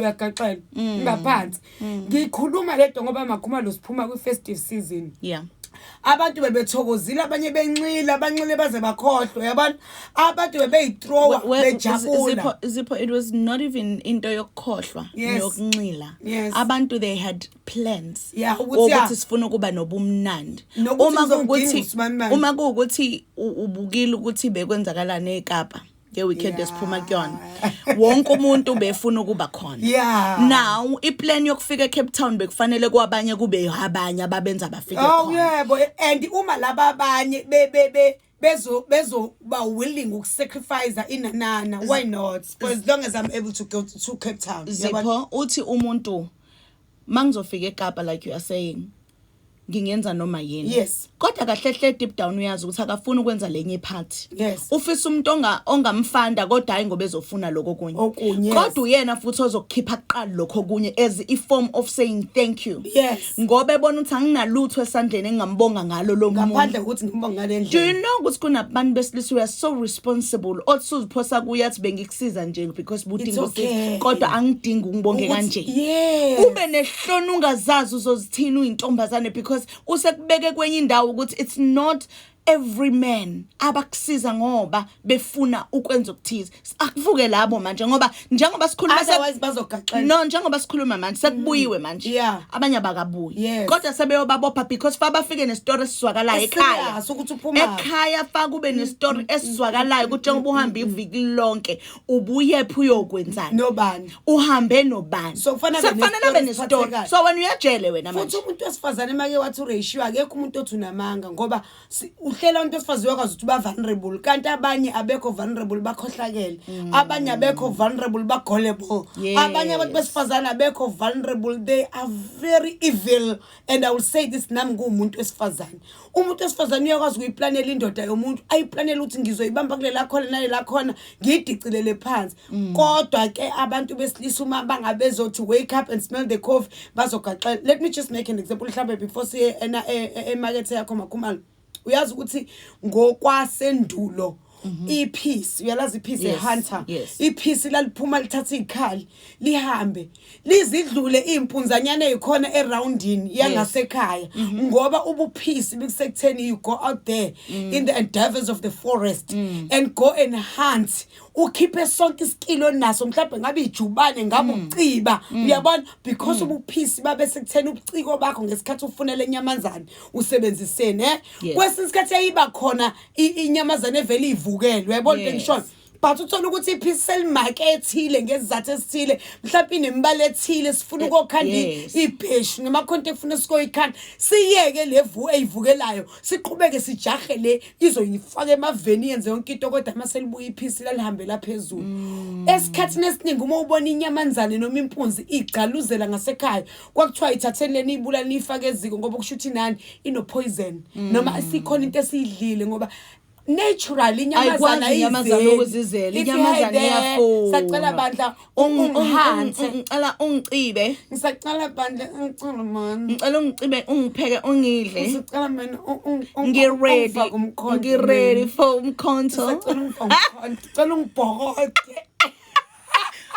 uyagaxela ngaphansi ngikhuluma ledwa ngoba makhumalo siphuma kwi-festive season abantu bebethokozile abanye bencila abancile baze bakhohlwe yabona abantu bebeyithrowa bejabula Zipho it was not even into yokukhohlwa yokuncila abantu they had plans ukuthi sifuna ukuba nobumnandi uma kuukuthi ubukile ukuthi bekwenzakalana eKapa weekend esiphuma kuyona wonke umuntu befuna ukuba khona now iplan yokufika eCape Town bekufanele kwabanye kube abanye ababenza bafike khona yebo and uma laba abanye bezo ba willing ukusacrifice inanana why not for as long as I'm able to go to Cape Town Zipho uthi umuntu mangizofika eKapa like you are saying ngingenza noma yini kodwa kahle deep down uyazi ukuthi akafuna ukwenza lenye party ufisa umuntu ongamfanda kodwa hayi ngoba ezofuna lokho kunye kodwa uyena futhi ozokukhipha kuqala lokho kunye as a form of saying thank you ngoba ebona ukuthi anginalutho esandleni engingambonga ngalo lo muntu ngaphandle ukuthi ngimbonga ngale ndlela do you know ukuthi kunabantu besilisa we are so responsible othi uziphosa kuyathi bengikusiza nje because buthi ngosiza kodwa angidingi ukubonge kanje ube nehlona ungazazi uzozithina uyintombazane because usekubeke kwenye indawo ukuthi it's not every man abakusiza ngoba befuna ukwenza ukuthiza akuvuke labo manje ngoba njengoba sikhuluma njengoba sikhuluma manje sekubuyiwe manje abanye abakabuyi kodwa sebeyobabopha because fa bafike nestory esizwakalayo ekhaya fa kube nestory esizwakalayo ukuthi njengoba uhamba iviki lonke ubuyephi uyokwenzani nobani uhambe nobani so kufanele nestory so wena uyajele wena manje futhi umuntu wesifazane make wathi ratio akekho umuntu othi unamanga ngoba uhlela umuntu wesifazane wakwazi ukuthi ba vulnerable kanti abanye abekho vulnerable bakhohlakele abanye abekho vulnerable bagolable abanye abantu besifazane abekho vulnerable they are very evil and I will say this nami ngumuntu wesifazane umuntu wesifazane uyakwazi ukuyiplanela indoda yomuntu ayiplanela ukuthi ngizoyibamba kulela khona nalela khona ngidicilele phansi kodwa ke abantu besilisa uma bangabezothi wake up and smell the coffee bazogaxa let me just make an example mhlawumbe before siye emarket yakho makhumalo uyazi ukuthi ngokwasendulo ipeace uyalazi ipeace ehunter ipeace laliphuma lithatha ikhali lihambe lizidlule impunzanyana ezikhona eroundini yangasekhaya ngoba ubupeace bikusekutheni you go out there in the endeavors of the forest and go and hunt ukhiphe sonke isikilo naso mhlawumbe ngabe ijubane ngabe uciba uyabona because ubupeace babe sekutheni ubuciko bakho ngesikhathi ufunele inyamazana usebenzisene kwesinye isikhathi ayiba khona inyamazana evele ivukele uyabona bengisho but uthola ukuthi ipeace selmarketile ngezizathu esithile mhlawumbe inembala ethile sifuna ukukhanda ibheshi ngemakhonto efuna sikoyikhanda siyeke levu eyivukelayo siqhubeke sijahe le izoyifaka emaveni yenze yonke into kodwa maselibuya ipeace lalihambela phezulu esikhathini esiningi uma ubona inyamanzane noma impunzi igcaluzela ngasekhaya kwakuthiwa ithatheleni ibula nifake eziko ngoba kushuthi nani ino poison noma sikhona into esiyidlile ngoba naturally inyamazana ukuzizela inyamazana iyafuna sacela bandla ungihanthe ngicela ungicibe ngisacela bandla ngicela man ngicela ungiциbe ungipheke ungidle ngisacela mina ngiready for umkhonto ngicela ungibhokode.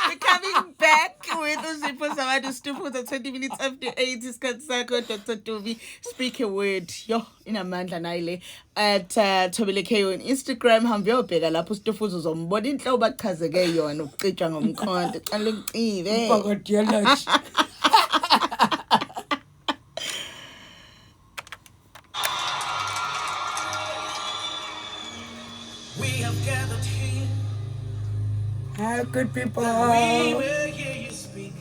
We're coming back with Uzipho Sabantu Stufuza 20 minutes after 8 isikhathi sakho Dr. Tobi speak a word yo inamandla nayile at Tobile K on Instagram hamba uyobheka lapho Stufuza uzombona inhlobo bachazeke yona ukucijwa ngomkhonto qala ucibe ubhakodiology. We have gathered here. Hi, good people. We will hear you speak.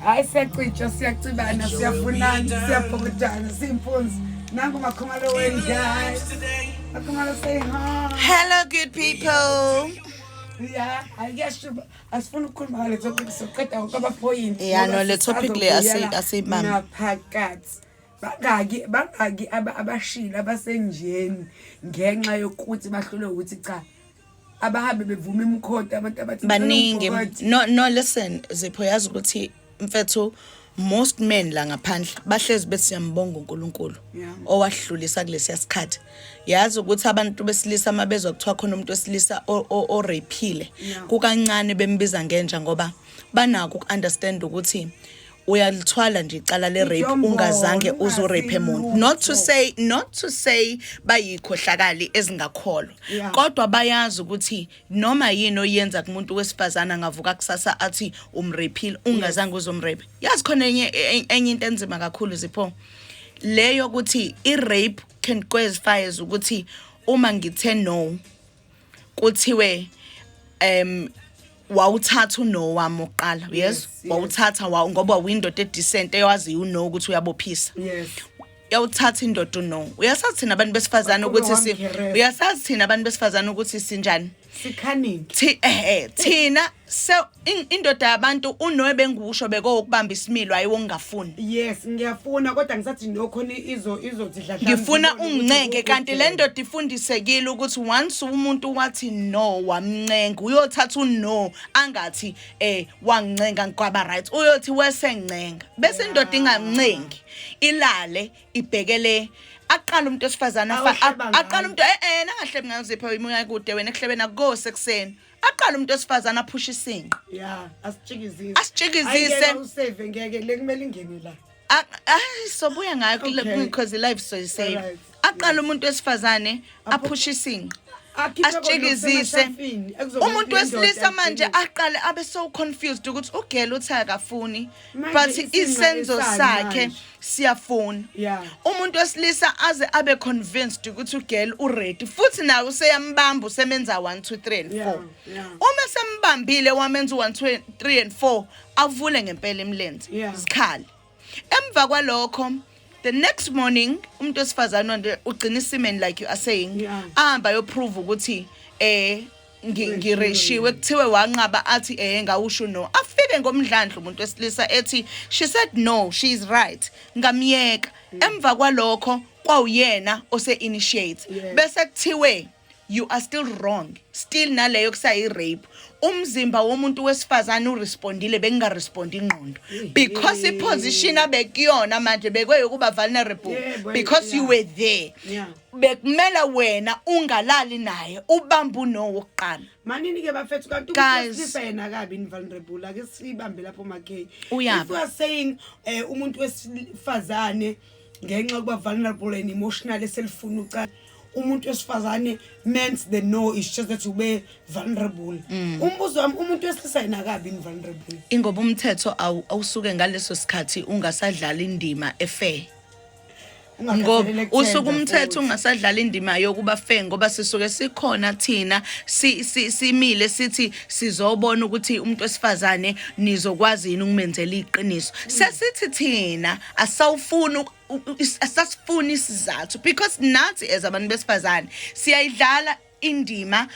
I said, we just siyacibana siyafunana siyabhokudana simpunzi nangu makhumalo wenu guys makhumalo say hi. Hello good people. Yeah, I guess asifuna ukukhuluma ngale topic soqeda ukaba point. Yeah, no le topic le asiyimama. Naphakathi. Bangaki abashila abasenjeni ngenxa yokuthi bahlule ukuthi cha abahambe bevuma imkhonto abantu abathi baningi no listen Zipho yazi ukuthi mfethu most men la ngaphandle bahlezi bethi siyambonga uNkulunkulu owahlulisa kulesi sikhathi. Yazi ukuthi abantu besilisa mabezwa kuthiwa khona umuntu wesilisa o rapeile kukancane bembiza ngenja ngoba banako ukunderstand ukuthi uyalithwala nje icala le rape ungazange uzo rape umuntu. Not to say bayikhohlakali ezingakholwa kodwa bayazi ukuthi noma yini oyenza kumuntu wesifazana ngavuka kusasa athi umrapile ungazange uzomrape. Yazi khona enye into enzima kakhulu Zipho leyo ukuthi I rape can qualify as ukuthi uma ngithe no kuthiwe wawuthatha uno wami oqala yes wawuthatha ngoba uyindoda edecent eyazi no ukuthi uyabophisa yawuthatha indoda no uyasathi thina abantu besifazana ukuthi uyasathi thina abantu besifazana ukuthi sinjani sikhanini thina so indoda yabantu unowe bengikusho bekokubamba isimilo ayiwo ngingafuni yes ngiyafuna kodwa ngisathi nokhona izothi dladla ngifuna ungincenge kanti le ndoda ifundisekile ukuthi once umuntu wathi no wamncenga uyothatha uno angathi wangincenga ngikwaba right uyothi wesencenga bese indoda ingamncengi ilale ibhekele aqala umuntu osifazana aqala umuntu nangahlebe ngazipha imoya kude wena ehlebena go sekuseni aqala umuntu osifazana aphusha isinqa asitshikizise usave ngeke lekumele ingene la sobuya ngayo because life so safe aqala umuntu osifazane aphusha isinqa asitshikizise umuntu wesilisa manje aqale abe so confused ukuthi ugela uthi akafuni but isenzo sakhe siyafuna umuntu wesilisa aze abe convinced ukuthi ugela uready futhi nawe useyambamba usemenza 1 2 3 and 4 uma sembambile wamenza 1 2 3 and 4 avule ngempela imlenze sikhali emva kwalokho the next morning umuntu osifazana ugcina isimeni like you are saying ahamba yo prove ukuthi ngireshiwe kuthiwe wanqaba athi ngawusho no afike ngomdlandla umuntu wesilisa ethi she said no she is right ngamyeka emva kwalokho kwawuyena ose initiate bese kuthiwe you are still wrong still naleyo kusayi rape umzimba womuntu wesifazana urespondile bengingarespondi ingqondo because iposition abekuyona manje bekwe ukuba vulnerable because you were there bekumela wena ungalali naye ubamba uno wokuqala manini ke bafethu kanti ukusifisa yena kabi invulnerable ake sibambe lapho makhe if we are saying umuntu wesifazane ngenxa kuba vulnerable and emotional eselifuna uqala umuntu wesifazane meant the no is just that ube vulnerable umbuzo wami umuntu wesilisa yena kabi invulnerable ingoba umthetho awusuke ngaleso sikhathi ungasadlala indima efair ngoba usuku umthetho ungasadlala indima yokuba fair ngoba sisuke sikhona thina simile sithi sizobona ukuthi umuntu wesifazane nizokwazi yini ukumenzela iqiniso sesithi thina asawufuna asasifuna isizathu because nathi as abantu besifazane siyayidlala indima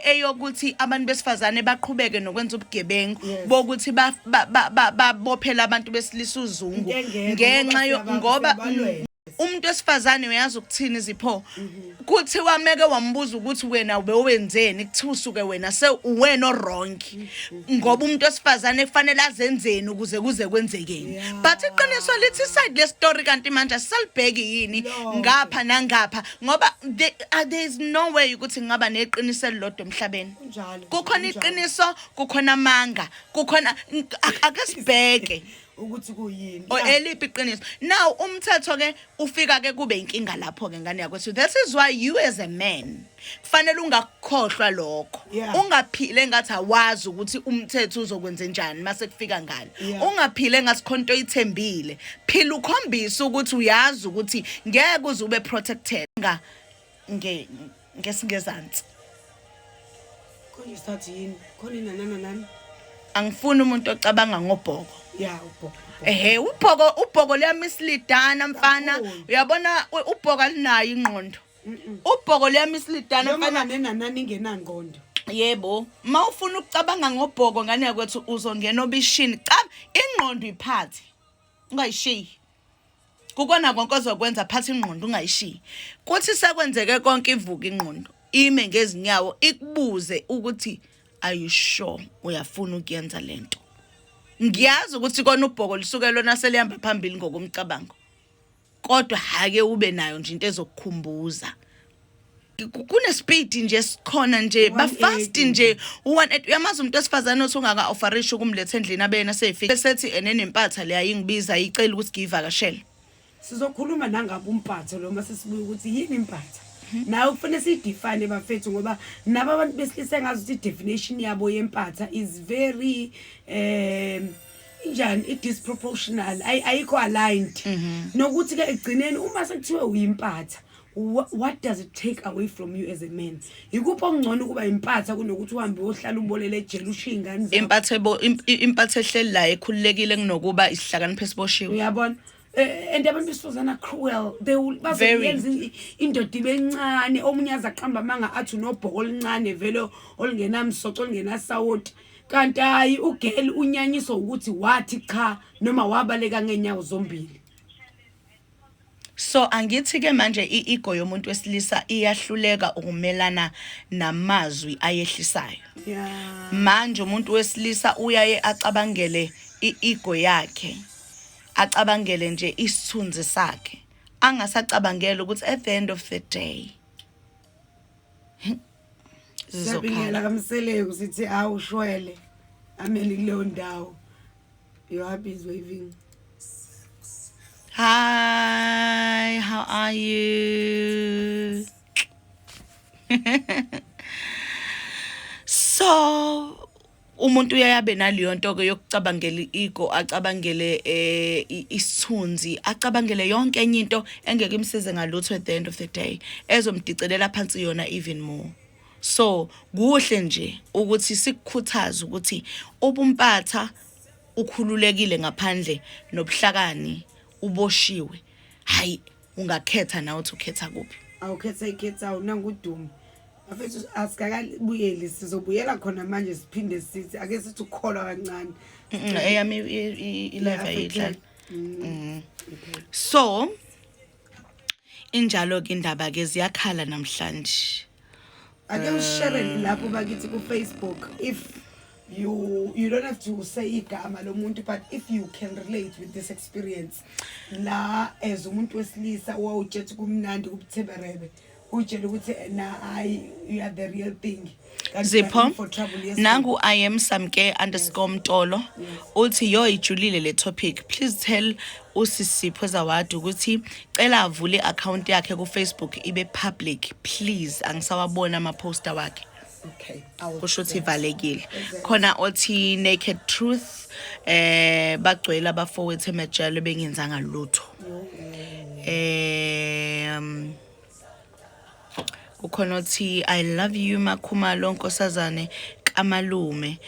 eyokuthi abantu besifazane baqhubeke nokwenza ubugebengu bokuthi babophela abantu besilisa uzungu ngenxa ngoba umuntu wesifazane uyazi ukuthini Zipho kuthi wameke wambuza ukuthi wena ubewenzeni kuthi usuke wena uwena wrong ngoba umuntu wesifazane kufanele azenzeni ukuze kuze kwenzekeni but iqiniso lithi side le story kanti manje sisalibheki yini ngapha nangapha ngoba there is no way ukuthi ngaba neqiniso elilodwa emhlabeni kukhona iqiniso kukhona amanga kukhona akasibheke ukuthi kuyini eliphi iqiniso now umthetho ke ufika ke kube inkinga lapho ke ngane yakho that is why you as a man kufanele ungakhohlwa lokho ungaphile ngathi awazi ukuthi umthetho uzokwenza njani mase kufika ngalo ungaphile ngathi khonto ithembile phila ukhombisa ukuthi uyazi ukuthi ngeke uze ube protected ngesingezansi konje sathi yini khona nani angifuni umuntu ocabanga ngobhoko ubhoko ubhoko liyamislidana mfana uyabona ubhoko alinayo ingqondo ubhoko liyamislidana mfana nenanani ingenangqondo yebo mawufuna ukucabanga ngobhoko ngane yakwethu uzongena obishini ingqondo iphathi ungayishiyi kukona konke ozokwenza phathi ingqondo ungayishiyi kuthi sekwenzeke konke ivuka ingqondo ime ngezinyawo ikubuze ukuthi are you sure uyafuna ukuyenza lento ngiyazi ukuthi kona ubhoko lisuke lona selihamba phambili ngokumcabango kodwa hake ube nayo nje into ezokukhumbuza kune speed nje sikhona nje ba fast nje uyamazi umuntu esifazane othi ungaka offerish ukumletha endlini abena seyifika sethi enenempatha le ayingibiza icela ukuthi ngivakashele sizokhuluma nangabe umpatho lo mase sibuye ukuthi yini impatha nawe kufanele sidefine bafethu ngoba nabo abantu besilisa ngazi ukuthi definition yabo yempatha is very njani disproportional ayikho aligned nokuthi ke egcineni uma sekuthiwe uyimpatha what does it take away from you as a man ikuphi okungcono kuba impatha kunokuthi uhambe ohlala ubolele ejele ushiya ingane zakho impatha ehleli la ekhululekile kunokuba isihlakaniphe siboshiwe uyabona and abantu besifazana cruel they will bazenza indoda ibencane omunye azaqamba manga athi unobhoko olincane vele olingenamsoco olingenasawoti kanti hayi ugeli unyanyiso ukuthi wathi cha noma wabaleka ngenyawo zombili. So angithi ke manje iego yomuntu wesilisa iyahluleka ukumelana namazwi ayehlisayo. Yeah. Manje umuntu wesilisa uyaye acabangele iego yakhe. Acabangele nje isithunzi sakhe. Angasacabangela ukuthi at the end of the day Siyabingela kamseleko sithi awushwele ameli kuleyo ndawo. Your hubby is waving. Hi, how are you? So, umuntu uyayabe naliyo nto ke yokucabangela ego, acabangele isithunzi, acabangele yonke enye into engeke imsize ngalutho at the end of the day, ezomdicelela phansi yona even more. So, kuhle nje ukuthi sikukhuthaza ukuthi ubumpatha ukhululekile ngaphandle nobuhlakani uboshiwe hayi ungakhetha nawe uthi ukhetha kuphi awukhetha ikhetha unangudumo afethu asikakabuyeli sizobuyela khona manje siphinde sithi ake sithi ukukholwa kancane eyami i-live ayidlala so injalo ke indaba ke ziyakhala namhlanje ake ushare lapho bakithi ku Facebook if you don't have to say igama lomuntu but if you can relate with this experience la as umuntu wesilisa wawujethi kumnandi kubutheberebe utshela ukuthi na you are the real thing Zipho nangu I am samke_mtolo uthi yo ijulile le topic please tell usisipho zawadi ukuthi cela avule account yakhe ku Facebook ibe public please angisawabona ama poster wakhe. Okay, kusho ukuthi ivalekile khona othi naked truth bagcwele abafowethu emajele bengenzanga lutho kukhona othi I love you makhumalo nkosazane kamalume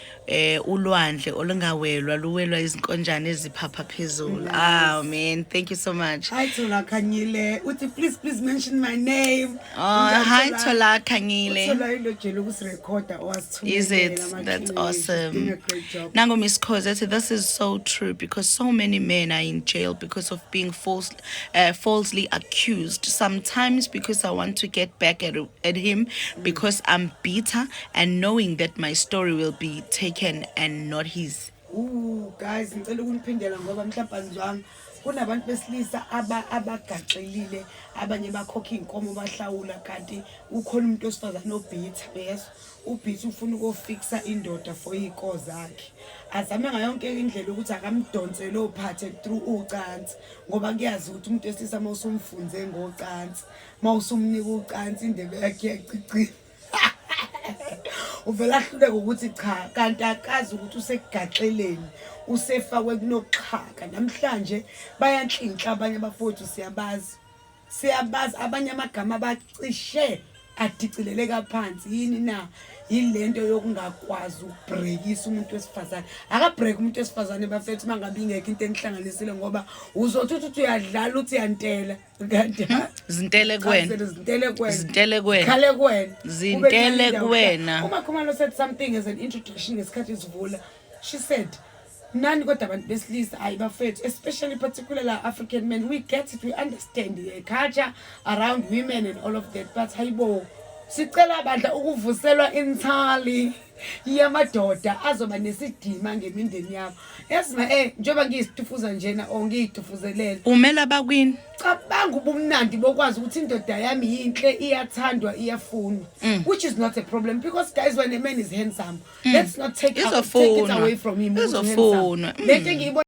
ulwandle olungawelwa luwelwa izinkonjane eziphapha phezulu. Ah man, thank you so much. Hi Thola Khanyile uthi please mention my name. Oh hi Thola Khanyile. Thola ilojela ukusirecorda owasithumela. Is it? That's awesome. Nango Miss Koze, this is so true because so many men are in jail because of being falsely accused. Sometimes because I want to get back at him because I'm bitter and knowing that my story will be taken and not his. Guys, ngicela ukuniphindela ngoba mhlawumbe anjani kunabantu besilisa abagaxelile abanye bakhokha inkomo bahlawula kanti ukhona umuntu osifazana obitha yes ubitha ufuna ukufixa indoda for iko zakhe azame ngayonke indlela ukuthi akamdonse lo phathe through ucansi ngoba kuyazi ukuthi umuntu wesilisa mawusumfunze ngocansi mawusumnika ucansi indebe yakhe yacici uvela hlule ukuthi cha kanti akazi ukuthi usekugaxeleni usefakwe kunoxhaka namhlanje bayanhlinhla abanye abafowethu siyabazi abanye amagama bacishe adicileleka phansi yini na yilento yokungakwazi ukubreakisa umuntu wesifazane akabreak umuntu wesifazane bafethu mangabe ingeke into enihlanganisile ngoba uzothi uthi uyadlala uthi yantela kanti zintele kwena zintele kwena uma Khumalo said something as an introduction ngesikhathi sivula she said nani kodwa abantu besilisa ayibafethu especially particularly African men we get it we understand the culture around women and all of that but hayibo sicela bandla ukuvuselwa inthali yamadoda azoba nesidima ngemindeni yabo. Yasima njengoba ngiyisitufuza njena ngiyitufuzelele. Umela bakwini. Cabanga ubumnandi bokwazi ukuthi indoda yami yinhle, iyathandwa, iyafuna. Which is not a problem because guys, when a man is handsome, let's not take it away from him. Izofuna. Lento